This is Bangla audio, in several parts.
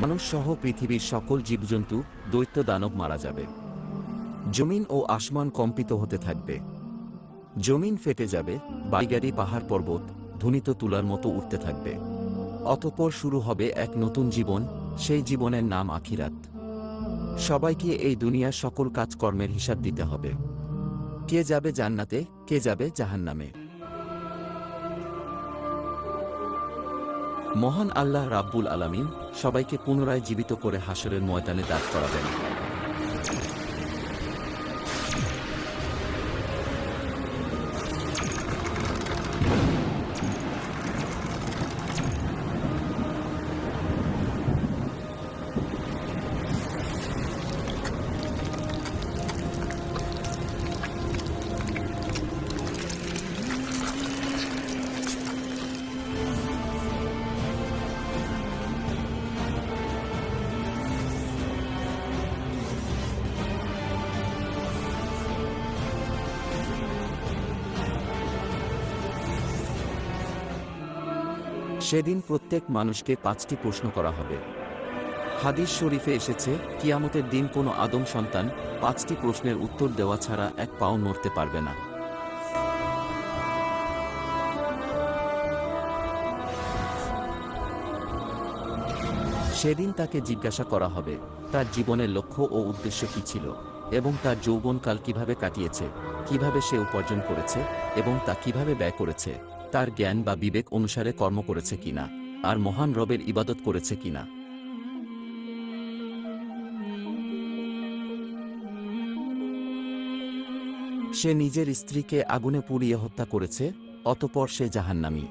মানুষ সহ পৃথিবীর সকল জীবজন্তু, দৈত্য দানব মারা যাবে। জমিন ও আসমান কম্পিত হতে থাকবে। জমিন ফেটে যাবে, বাড়িগাড়ি পাহাড় পর্বত ধ্বনিত তুলার মতো উঠতে থাকবে। অতঃপর শুরু হবে এক নতুন জীবন, সেই জীবনের নাম আখিরাত। সবাইকে এই দুনিয়ার সকল কাজকর্মের হিসাব দিতে হবে। কে যাবে জান্নাতে, কে যাবে জাহান্নামে। মহান আল্লাহ রাব্বুল আলামিন সবাইকে পুনরায় জীবিত করে হাসরের ময়দানে দাঁড় করাবেন। সেদিন প্রত্যেক মানুষকে 5টি প্রশ্ন করা হবে। হাদিস শরীফে এসেছে, কিয়ামতের দিন কোনো আদম সন্তান 5টি প্রশ্নের উত্তর দেওয়া ছাড়া এক পাও নড়তে পারবে না। সেদিন তাকে জিজ্ঞাসা করা হবে তার জীবনের লক্ষ্য ও উদ্দেশ্য কী ছিল, এবং তার যৌবনকাল কিভাবে কাটিয়েছে, কিভাবে সে উপার্জন করেছে এবং তা কিভাবে ব্যয় করেছে, তার জ্ঞান বা বিবেক অনুসারে কর্ম করেছে কিনা, আর মহান রবের ইবাদত করেছে কিনা। সে নিজের স্ত্রীকে আগুনে পুড়িয়ে হত্যা করেছে, অতঃপর সে জাহান্নামী।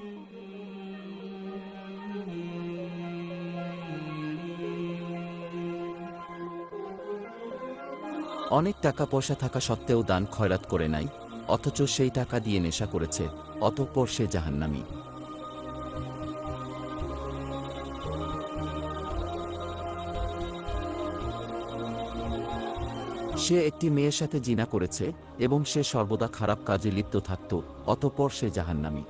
অনেক টাকা পয়সা থাকা সত্ত্বেও দান খয়রাত করে নাই, অথচ সেই টাকা দিয়ে নেশা করেছে, অতঃপর সে জাহান্নামী। সে একটি মেয়ের সাথে জিনা করেছে এবং সে সর্বদা খারাপ কাজে লিপ্ত থাকত, অতঃপর সে জাহান্নামী।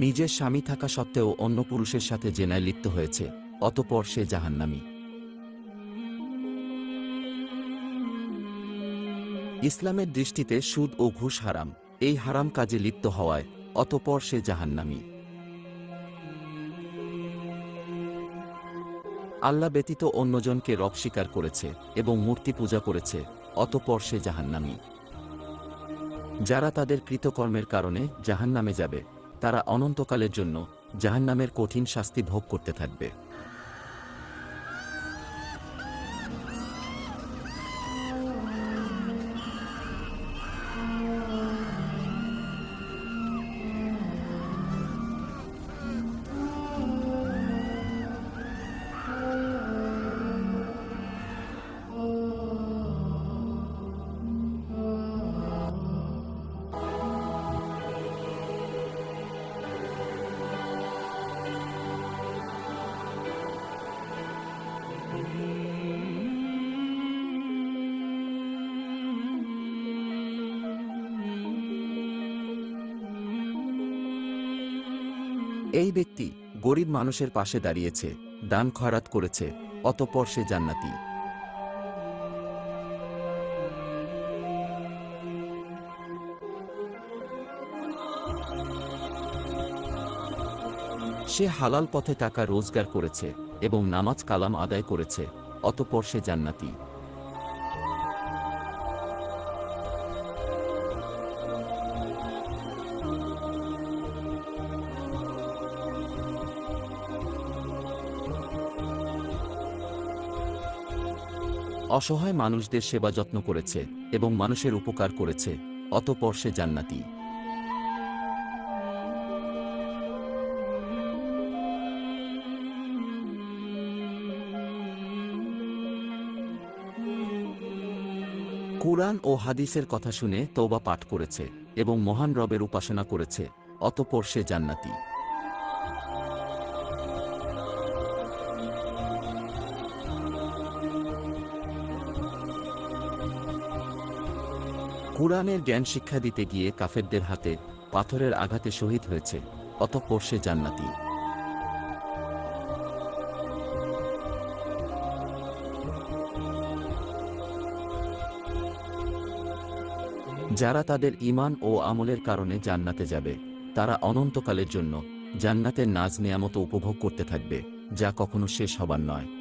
নিজের স্বামী থাকা সত্ত্বেও অন্য পুরুষের সাথে জেনায় লিপ্ত হয়েছে, অতঃপর সে জাহান্নামী। ইসলামের দৃষ্টিতে সুদ ও ঘুষ হারাম, এই হারাম কাজে লিপ্ত হওয়ায় অতঃপর সে জাহান্নামী। আল্লাহ ব্যতীত অন্যজনকে রব স্বীকার করেছে এবং মূর্তি পূজা করেছে, অতঃপর সে জাহান্নামী। যারা তাদের কৃতকর্মের কারণে জাহান্নামে যাবে, তারা অনন্তকালের জন্য জাহান্নামের কঠিন শাস্তি ভোগ করতে থাকবে। এই ব্যক্তি গরিব মানুষের পাশে দাঁড়িয়েছে, দান খয়রাত করেছে, অতঃপর সে জান্নাতি। সে হালাল পথে টাকা রোজগার করেছে এবং নামাজ কালাম আদায় করেছে, অতঃপর সে জান্নাতি। অসহায় মানুষদের সেবা যত্ন করেছে এবং মানুষের উপকার করেছে, অতঃপর সে জান্নাতি। কুরআন ও হাদিসের কথা শুনে তওবা পাঠ করেছে এবং মহান রবের উপাসনা করেছে, অতঃপর সে জান্নাতি। কুরআনের জ্ঞান শিক্ষা দিতে গিয়ে কাফেরদের হাতে পাথরের আঘাতে শহীদ হয়েছে, অতঃপর সে জান্নাতি। যারা তাদের ঈমান ও আমলের কারণে জান্নাতে যাবে, তারা অনন্তকালের জন্য জান্নাতের নাজ নেয়ামত উপভোগ করতে থাকবে, যা কখনো শেষ হবার নয়।